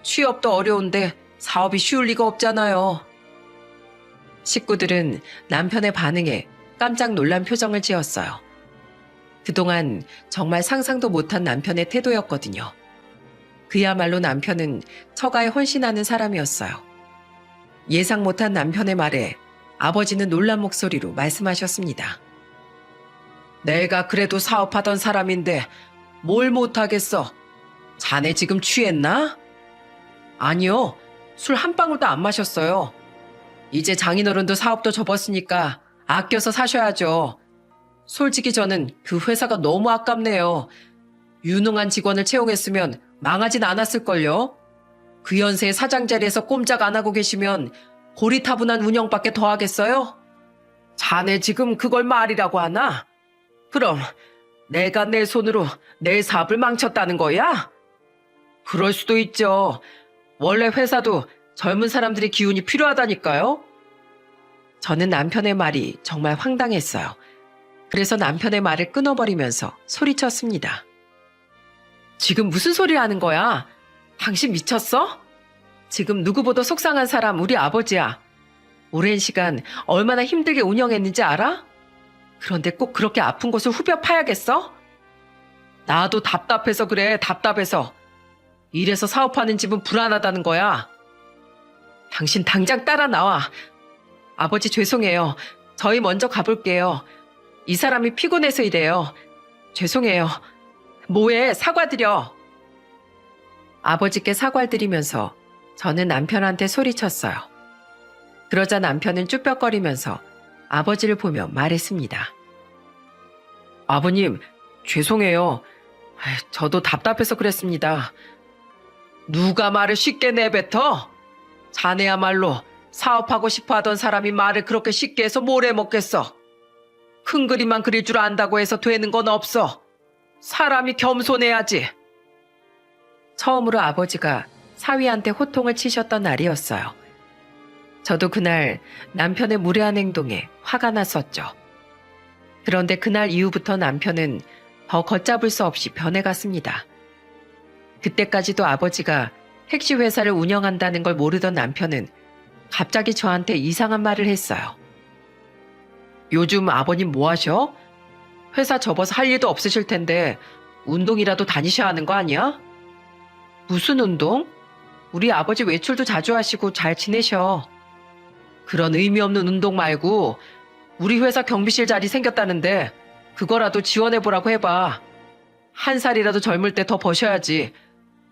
Speaker 1: 취업도 어려운데 사업이 쉬울 리가 없잖아요. 식구들은 남편의 반응에 깜짝 놀란 표정을 지었어요. 그동안 정말 상상도 못한 남편의 태도였거든요. 그야말로 남편은 처가에 헌신하는 사람이었어요. 예상 못한 남편의 말에 아버지는 놀란 목소리로 말씀하셨습니다. 내가 그래도 사업하던 사람인데 뭘 못하겠어? 자네 지금 취했나? 아니요. 술 한 방울도 안 마셨어요. 이제 장인어른도 사업도 접었으니까 아껴서 사셔야죠. 솔직히 저는 그 회사가 너무 아깝네요. 유능한 직원을 채용했으면 망하진 않았을걸요. 그 연세에 사장 자리에서 꼼짝 안 하고 계시면 고리타분한 운영밖에 더 하겠어요? 자네 지금 그걸 말이라고 하나? 그럼 내가 내 손으로 내 사업을 망쳤다는 거야? 그럴 수도 있죠. 원래 회사도 젊은 사람들의 기운이 필요하다니까요. 저는 남편의 말이 정말 황당했어요. 그래서 남편의 말을 끊어버리면서 소리쳤습니다. 지금 무슨 소리를 하는 거야? 당신 미쳤어? 지금 누구보다 속상한 사람 우리 아버지야. 오랜 시간 얼마나 힘들게 운영했는지 알아? 그런데 꼭 그렇게 아픈 곳을 후벼 파야겠어? 나도 답답해서 그래, 답답해서. 이래서 사업하는 집은 불안하다는 거야. 당신 당장 따라 나와. 아버지 죄송해요. 저희 먼저 가볼게요. 이 사람이 피곤해서 이래요. 죄송해요. 뭐해, 사과드려. 아버지께 사과를 드리면서 저는 남편한테 소리쳤어요. 그러자 남편은 쭈뼛거리면서 아버지를 보며 말했습니다. 아버님, 죄송해요. 저도 답답해서 그랬습니다. 누가 말을 쉽게 내뱉어? 자네야말로 사업하고 싶어 하던 사람이 말을 그렇게 쉽게 해서 뭘 해먹겠어. 큰 그림만 그릴 줄 안다고 해서 되는 건 없어. 사람이 겸손해야지. 처음으로 아버지가 사위한테 호통을 치셨던 날이었어요. 저도 그날 남편의 무례한 행동에 화가 났었죠. 그런데 그날 이후부터 남편은 더 걷잡을 수 없이 변해갔습니다. 그때까지도 아버지가 택시 회사를 운영한다는 걸 모르던 남편은 갑자기 저한테 이상한 말을 했어요. 요즘 아버님 뭐 하셔? 회사 접어서 할 일도 없으실 텐데 운동이라도 다니셔야 하는 거 아니야? 무슨 운동? 우리 아버지 외출도 자주 하시고 잘 지내셔. 그런 의미 없는 운동 말고 우리 회사 경비실 자리 생겼다는데 그거라도 지원해보라고 해봐. 한 살이라도 젊을 때 더 버셔야지.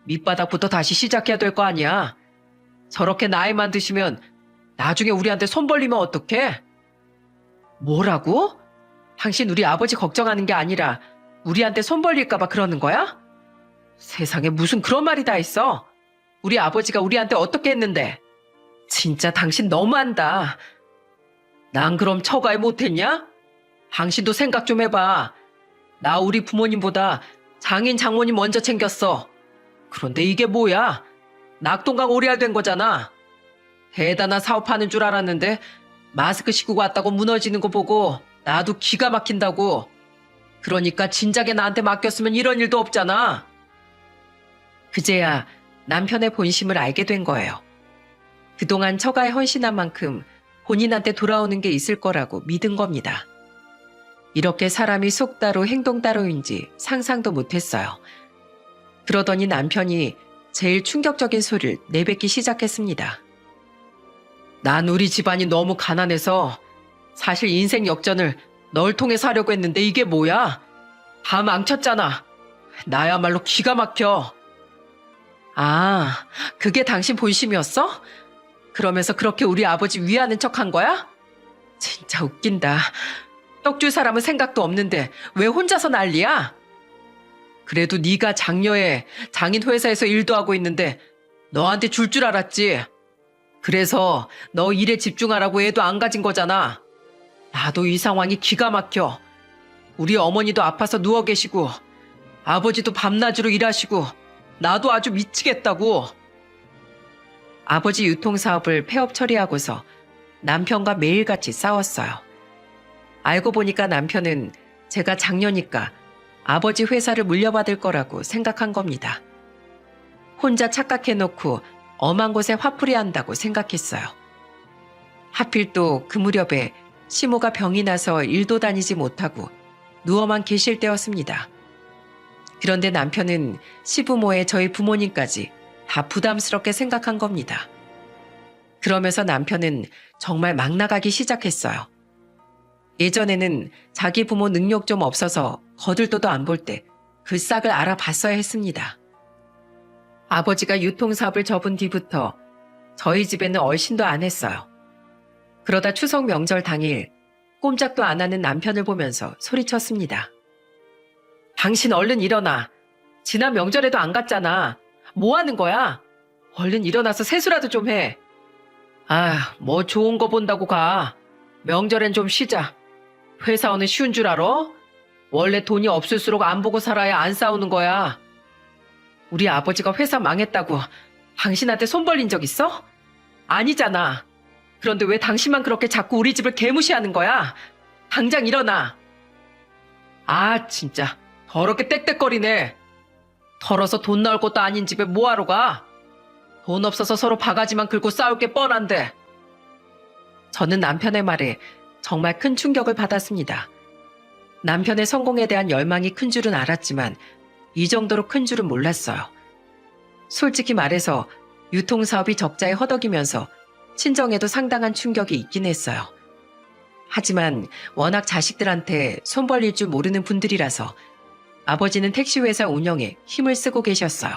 Speaker 1: 밑바닥부터 다시 시작해야 될 거 아니야. 저렇게 나이만 드시면 나중에 우리한테 손 벌리면 어떡해? 뭐라고? 당신 우리 아버지 걱정하는 게 아니라 우리한테 손 벌릴까 봐 그러는 거야? 세상에 무슨 그런 말이 다 있어. 우리 아버지가 우리한테 어떻게 했는데. 진짜 당신 너무한다. 난 그럼 처가에 못했냐? 당신도 생각 좀 해봐. 나 우리 부모님보다 장인 장모님 먼저 챙겼어. 그런데 이게 뭐야? 낙동강 오리알 된 거잖아. 대단한 사업하는 줄 알았는데 마스크 씌고 왔다고 무너지는 거 보고 나도 기가 막힌다고. 그러니까 진작에 나한테 맡겼으면 이런 일도 없잖아. 그제야 남편의 본심을 알게 된 거예요. 그동안 처가에 헌신한 만큼 본인한테 돌아오는 게 있을 거라고 믿은 겁니다. 이렇게 사람이 속 따로 행동 따로인지 상상도 못했어요. 그러더니 남편이 제일 충격적인 소리를 내뱉기 시작했습니다. 난 우리 집안이 너무 가난해서 사실 인생 역전을 널 통해서 하려고 했는데 이게 뭐야? 다 망쳤잖아. 나야말로 기가 막혀. 아, 그게 당신 본심이었어? 그러면서 그렇게 우리 아버지 위하는 척한 거야? 진짜 웃긴다. 떡줄 사람은 생각도 없는데 왜 혼자서 난리야? 그래도 네가 장녀에 장인 회사에서 일도 하고 있는데 너한테 줄 줄 알았지. 그래서 너 일에 집중하라고 애도 안 가진 거잖아. 나도 이 상황이 기가 막혀. 우리 어머니도 아파서 누워 계시고 아버지도 밤낮으로 일하시고 나도 아주 미치겠다고. 아버지 유통사업을 폐업 처리하고서 남편과 매일같이 싸웠어요. 알고 보니까 남편은 제가 장녀니까 아버지 회사를 물려받을 거라고 생각한 겁니다. 혼자 착각해놓고 엄한 곳에 화풀이 한다고 생각했어요. 하필 또 그 무렵에 시모가 병이 나서 일도 다니지 못하고 누워만 계실 때였습니다. 그런데 남편은 시부모에 저희 부모님까지 다 부담스럽게 생각한 겁니다. 그러면서 남편은 정말 막 나가기 시작했어요. 예전에는 자기 부모 능력 좀 없어서 거들떠도 안 볼 때 그 싹을 알아봤어야 했습니다. 아버지가 유통사업을 접은 뒤부터 저희 집에는 얼씬도 안 했어요. 그러다 추석 명절 당일 꼼짝도 안 하는 남편을 보면서 소리쳤습니다. 당신 얼른 일어나. 지난 명절에도 안 갔잖아. 뭐 하는 거야? 얼른 일어나서 세수라도 좀 해. 아, 뭐 좋은 거 본다고 가. 명절엔 좀 쉬자. 회사원은 쉬운 줄 알아? 원래 돈이 없을수록 안 보고 살아야 안 싸우는 거야. 우리 아버지가 회사 망했다고 당신한테 손 벌린 적 있어? 아니잖아. 그런데 왜 당신만 그렇게 자꾸 우리 집을 개무시하는 거야? 당장 일어나. 아, 진짜 더럽게 떽떽거리네. 털어서 돈 나올 것도 아닌 집에 뭐하러 가? 돈 없어서 서로 바가지만 긁고 싸울 게 뻔한데. 저는 남편의 말에 정말 큰 충격을 받았습니다. 남편의 성공에 대한 열망이 큰 줄은 알았지만 이 정도로 큰 줄은 몰랐어요. 솔직히 말해서 유통사업이 적자에 허덕이면서 친정에도 상당한 충격이 있긴 했어요. 하지만 워낙 자식들한테 손 벌릴 줄 모르는 분들이라서 아버지는 택시회사 운영에 힘을 쓰고 계셨어요.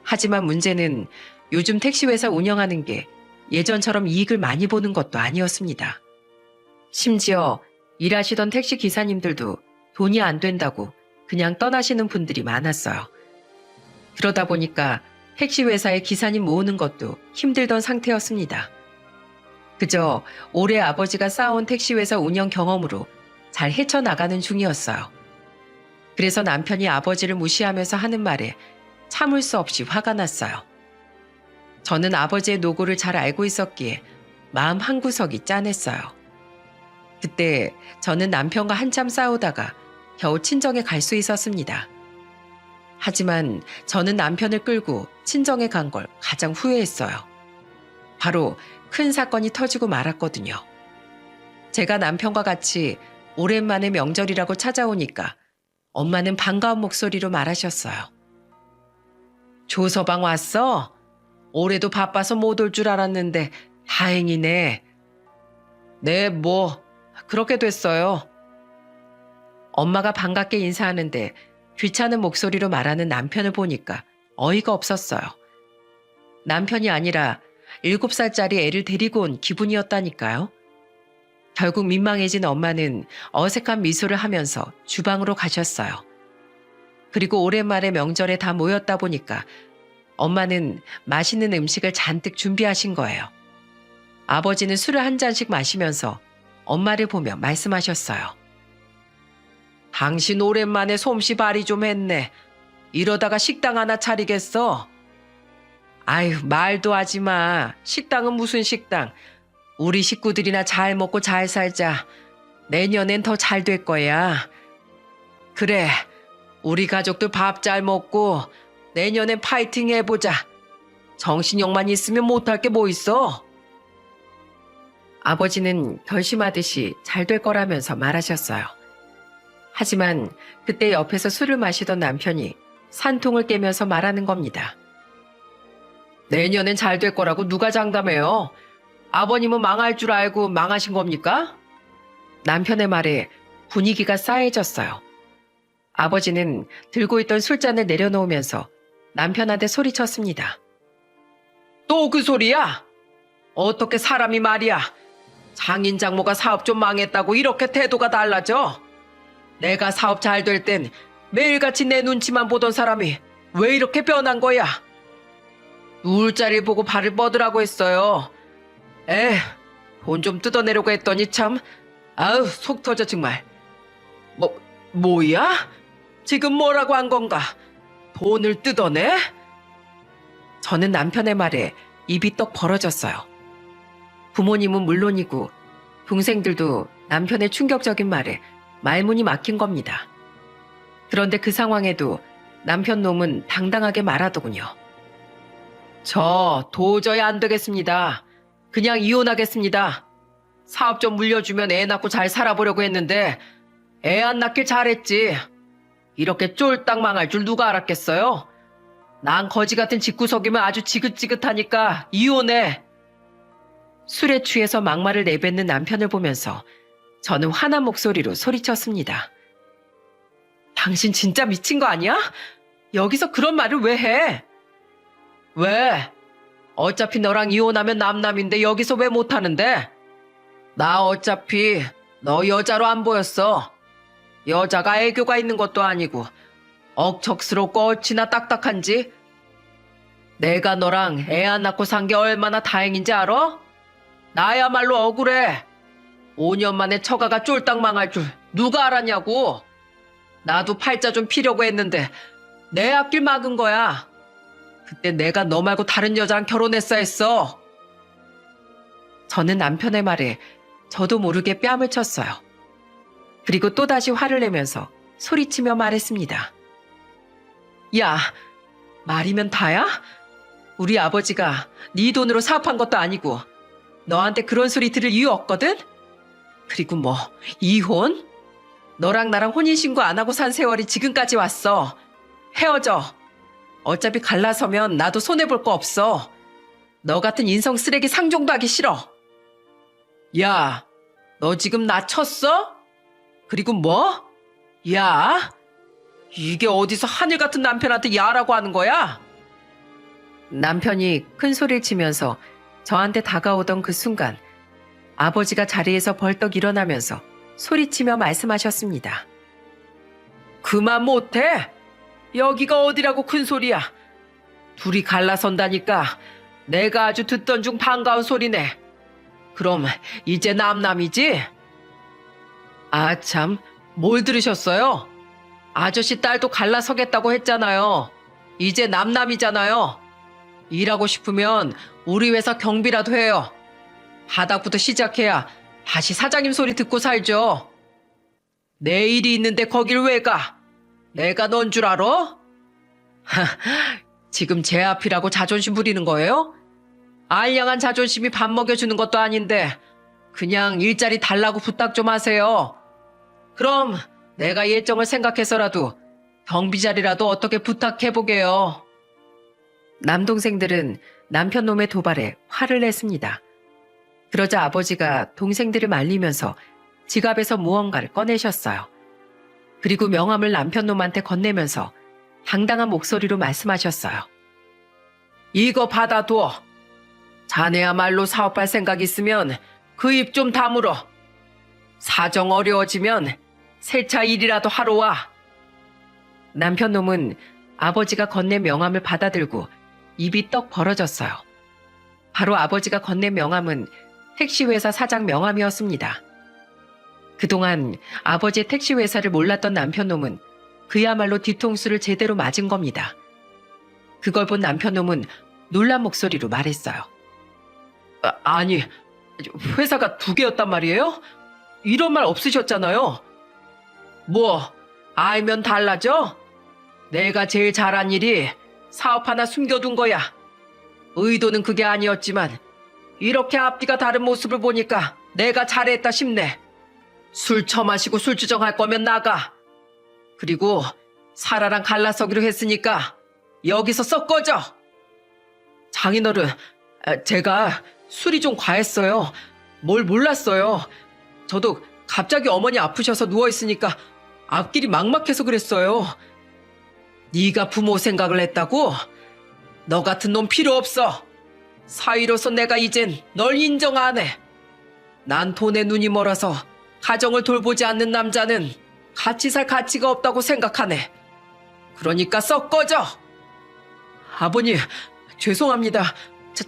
Speaker 1: 하지만 문제는 요즘 택시회사 운영하는 게 예전처럼 이익을 많이 보는 것도 아니었습니다. 심지어 일하시던 택시 기사님들도 돈이 안 된다고 그냥 떠나시는 분들이 많았어요. 그러다 보니까 택시회사에 기사님 모으는 것도 힘들던 상태였습니다. 그저 올해 아버지가 쌓아온 택시회사 운영 경험으로 잘 헤쳐나가는 중이었어요. 그래서 남편이 아버지를 무시하면서 하는 말에 참을 수 없이 화가 났어요. 저는 아버지의 노고를 잘 알고 있었기에 마음 한구석이 짠했어요. 그때 저는 남편과 한참 싸우다가 겨우 친정에 갈 수 있었습니다. 하지만 저는 남편을 끌고 친정에 간 걸 가장 후회했어요. 바로 큰 사건이 터지고 말았거든요. 제가 남편과 같이 오랜만에 명절이라고 찾아오니까 엄마는 반가운 목소리로 말하셨어요. 조서방 왔어? 올해도 바빠서 못 올 줄 알았는데 다행이네. 네, 뭐 그렇게 됐어요. 엄마가 반갑게 인사하는데 귀찮은 목소리로 말하는 남편을 보니까 어이가 없었어요. 남편이 아니라 7살짜리 애를 데리고 온 기분이었다니까요. 결국 민망해진 엄마는 어색한 미소를 하면서 주방으로 가셨어요. 그리고 오랜만에 명절에 다 모였다 보니까 엄마는 맛있는 음식을 잔뜩 준비하신 거예요. 아버지는 술을 한 잔씩 마시면서 엄마를 보며 말씀하셨어요. 당신 오랜만에 솜씨 발휘 좀 했네. 이러다가 식당 하나 차리겠어? 아유, 말도 하지 마. 식당은 무슨 식당. 우리 식구들이나 잘 먹고 잘 살자. 내년엔 더 잘 될 거야. 그래, 우리 가족들 밥 잘 먹고 내년엔 파이팅 해보자. 정신력만 있으면 못할 게 뭐 있어? 아버지는 결심하듯이 잘 될 거라면서 말하셨어요. 하지만 그때 옆에서 술을 마시던 남편이 산통을 깨면서 말하는 겁니다. 내년엔 잘 될 거라고 누가 장담해요? 아버님은 망할 줄 알고 망하신 겁니까? 남편의 말에 분위기가 싸해졌어요. 아버지는 들고 있던 술잔을 내려놓으면서 남편한테 소리쳤습니다. 또 그 소리야? 어떻게 사람이 말이야. 장인 장모가 사업 좀 망했다고 이렇게 태도가 달라져? 내가 사업 잘 될 땐 매일같이 내 눈치만 보던 사람이 왜 이렇게 변한 거야? 누울 자리를 보고 발을 뻗으라고 했어요. 돈 좀 뜯어내려고 했더니 참, 아우, 속 터져 정말. 뭐야? 지금 뭐라고 한 건가? 돈을 뜯어내? 저는 남편의 말에 입이 떡 벌어졌어요. 부모님은 물론이고 동생들도 남편의 충격적인 말에 말문이 막힌 겁니다. 그런데 그 상황에도 남편 놈은 당당하게 말하더군요. 저 도저히 안 되겠습니다. 그냥 이혼하겠습니다. 사업 좀 물려주면 애 낳고 잘 살아보려고 했는데 애 안 낳길 잘했지. 이렇게 쫄딱 망할 줄 누가 알았겠어요? 난 거지 같은 집구석이면 아주 지긋지긋하니까 이혼해. 술에 취해서 막말을 내뱉는 남편을 보면서 저는 화난 목소리로 소리쳤습니다. 당신 진짜 미친 거 아니야? 여기서 그런 말을 왜 해? 왜? 어차피 너랑 이혼하면 남남인데 여기서 왜 못하는데? 나 어차피 너 여자로 안 보였어. 여자가 애교가 있는 것도 아니고 억척스럽고 어찌나 딱딱한지. 내가 너랑 애 안 낳고 산 게 얼마나 다행인지 알아? 나야말로 억울해. 5년 만에 처가가 쫄딱 망할 줄 누가 알았냐고. 나도 팔자 좀 피려고 했는데 내 앞길 막은 거야. 그때 내가 너 말고 다른 여자랑 결혼했어야 했어. 저는 남편의 말에 저도 모르게 뺨을 쳤어요. 그리고 또다시 화를 내면서 소리치며 말했습니다. 야, 말이면 다야? 우리 아버지가 네 돈으로 사업한 것도 아니고 너한테 그런 소리 들을 이유 없거든? 그리고 뭐 이혼? 너랑 나랑 혼인신고 안 하고 산 세월이 지금까지 왔어. 헤어져. 어차피 갈라서면 나도 손해볼 거 없어. 너 같은 인성 쓰레기 상종도 하기 싫어. 야, 너 지금 나 쳤어? 그리고 뭐? 야, 이게 어디서 하늘 같은 남편한테 야라고 하는 거야? 남편이 큰 소리를 치면서 저한테 다가오던 그 순간 아버지가 자리에서 벌떡 일어나면서 소리치며 말씀하셨습니다. 그만 못해? 여기가 어디라고 큰 소리야. 둘이 갈라선다니까 내가 아주 듣던 중 반가운 소리네. 그럼 이제 남남이지? 아 참, 뭘 들으셨어요? 아저씨 딸도 갈라서겠다고 했잖아요. 이제 남남이잖아요. 일하고 싶으면 우리 회사 경비라도 해요. 바닥부터 시작해야 다시 사장님 소리 듣고 살죠. 내 일이 있는데 거길 왜 가? 내가 넌 줄 알아? 지금 제 앞이라고 자존심 부리는 거예요? 알량한 자존심이 밥 먹여주는 것도 아닌데 그냥 일자리 달라고 부탁 좀 하세요. 그럼 내가 예정을 생각해서라도 경비 자리라도 어떻게 부탁해보게요. 남동생들은 남편 놈의 도발에 화를 냈습니다. 그러자 아버지가 동생들을 말리면서 지갑에서 무언가를 꺼내셨어요. 그리고 명함을 남편 놈한테 건네면서 당당한 목소리로 말씀하셨어요. 이거 받아둬. 자네야말로 사업할 생각 있으면 그 입 좀 다물어. 사정 어려워지면 세차 일이라도 하러 와. 남편 놈은 아버지가 건넨 명함을 받아들고 입이 떡 벌어졌어요. 바로 아버지가 건넨 명함은 택시회사 사장 명함이었습니다. 그동안 아버지의 택시회사를 몰랐던 남편 놈은 그야말로 뒤통수를 제대로 맞은 겁니다. 그걸 본 남편 놈은 놀란 목소리로 말했어요. 아니, 회사가 2개였단 말이에요? 이런 말 없으셨잖아요. 뭐, 알면 달라져? 내가 제일 잘한 일이 사업 하나 숨겨둔 거야. 의도는 그게 아니었지만 이렇게 앞뒤가 다른 모습을 보니까 내가 잘했다 싶네. 술 처마시고 술주정할 거면 나가. 그리고 사라랑 갈라서기로 했으니까 여기서 썩 꺼져. 장인어른, 제가 술이 좀 과했어요. 뭘 몰랐어요. 저도 갑자기 어머니 아프셔서 누워있으니까 앞길이 막막해서 그랬어요. 네가 부모 생각을 했다고? 너 같은 놈 필요 없어. 사위로서 내가 이젠 널 인정 안 해. 난 돈에 눈이 멀어서 가정을 돌보지 않는 남자는 같이 살 가치가 없다고 생각하네. 그러니까 썩 꺼져. 아버님, 죄송합니다.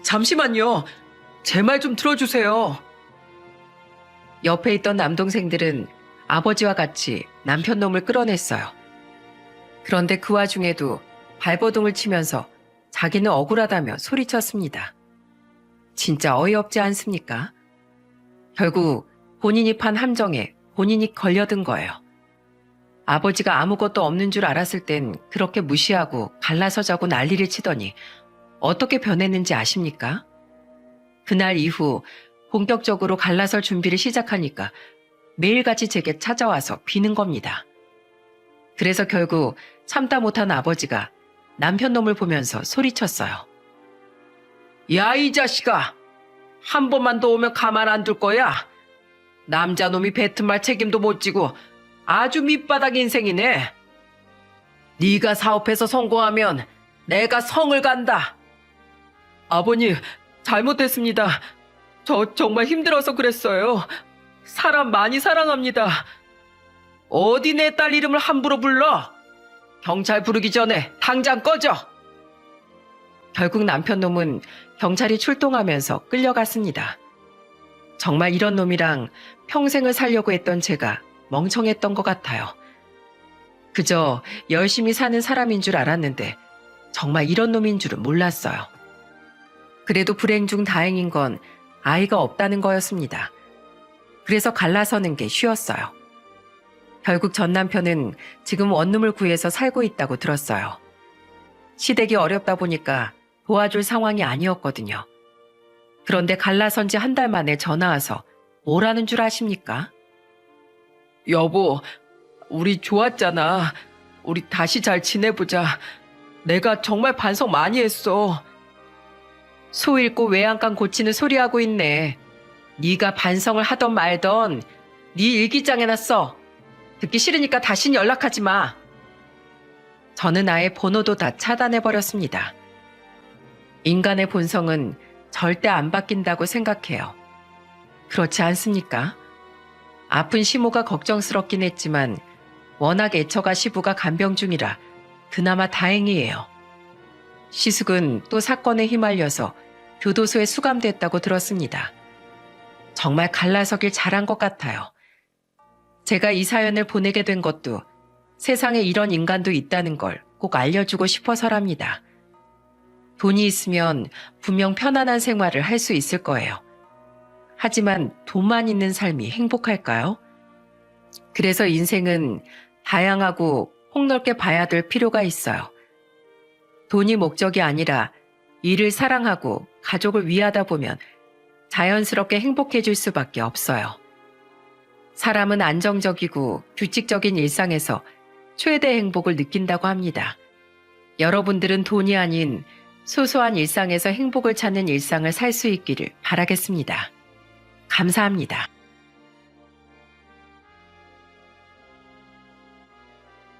Speaker 1: 잠시만요. 제 말 좀 들어주세요. 옆에 있던 남동생들은 아버지와 같이 남편 놈을 끌어냈어요. 그런데 그 와중에도 발버둥을 치면서 자기는 억울하다며 소리쳤습니다. 진짜 어이없지 않습니까? 결국 본인이 판 함정에 본인이 걸려든 거예요. 아버지가 아무것도 없는 줄 알았을 땐 그렇게 무시하고 갈라서 자고 난리를 치더니 어떻게 변했는지 아십니까? 그날 이후 본격적으로 갈라설 준비를 시작하니까 매일같이 제게 찾아와서 비는 겁니다. 그래서 결국 참다 못한 아버지가 남편 놈을 보면서 소리쳤어요. 야, 이 자식아! 한 번만 더 오면 가만 안 둘 거야. 남자놈이 뱉은 말 책임도 못 지고 아주 밑바닥 인생이네. 네가 사업해서 성공하면 내가 성을 간다. 아버님, 잘못했습니다. 저 정말 힘들어서 그랬어요. 사람 많이 사랑합니다. 어디 내 딸 이름을 함부로 불러? 경찰 부르기 전에 당장 꺼져. 결국 남편 놈은 경찰이 출동하면서 끌려갔습니다. 정말 이런 놈이랑 평생을 살려고 했던 제가 멍청했던 것 같아요. 그저 열심히 사는 사람인 줄 알았는데 정말 이런 놈인 줄은 몰랐어요. 그래도 불행 중 다행인 건 아이가 없다는 거였습니다. 그래서 갈라서는 게 쉬웠어요. 결국 전 남편은 지금 원룸을 구해서 살고 있다고 들었어요. 시댁이 어렵다 보니까 도와줄 상황이 아니었거든요. 그런데 갈라선 지 한 달 만에 전화 와서 뭐라는 줄 아십니까? 여보, 우리 좋았잖아. 우리 다시 잘 지내보자. 내가 정말 반성 많이 했어. 소 잃고 외양간 고치는 소리하고 있네. 네가 반성을 하던 말던 네 일기장에나 써. 듣기 싫으니까 다신 연락하지 마. 저는 아예 번호도 다 차단해버렸습니다. 인간의 본성은 절대 안 바뀐다고 생각해요. 그렇지 않습니까? 아픈 시모가 걱정스럽긴 했지만 워낙 애처가 시부가 간병 중이라 그나마 다행이에요. 시숙은 또 사건에 휘말려서 교도소에 수감됐다고 들었습니다. 정말 갈라서길 잘한 것 같아요. 제가 이 사연을 보내게 된 것도 세상에 이런 인간도 있다는 걸 꼭 알려주고 싶어서랍니다. 돈이 있으면 분명 편안한 생활을 할 수 있을 거예요. 하지만 돈만 있는 삶이 행복할까요? 그래서 인생은 다양하고 폭넓게 봐야 될 필요가 있어요. 돈이 목적이 아니라 일을 사랑하고 가족을 위하다 보면 자연스럽게 행복해질 수밖에 없어요. 사람은 안정적이고 규칙적인 일상에서 최대 행복을 느낀다고 합니다. 여러분들은 돈이 아닌 소소한 일상에서 행복을 찾는 일상을 살 수 있기를 바라겠습니다. 감사합니다.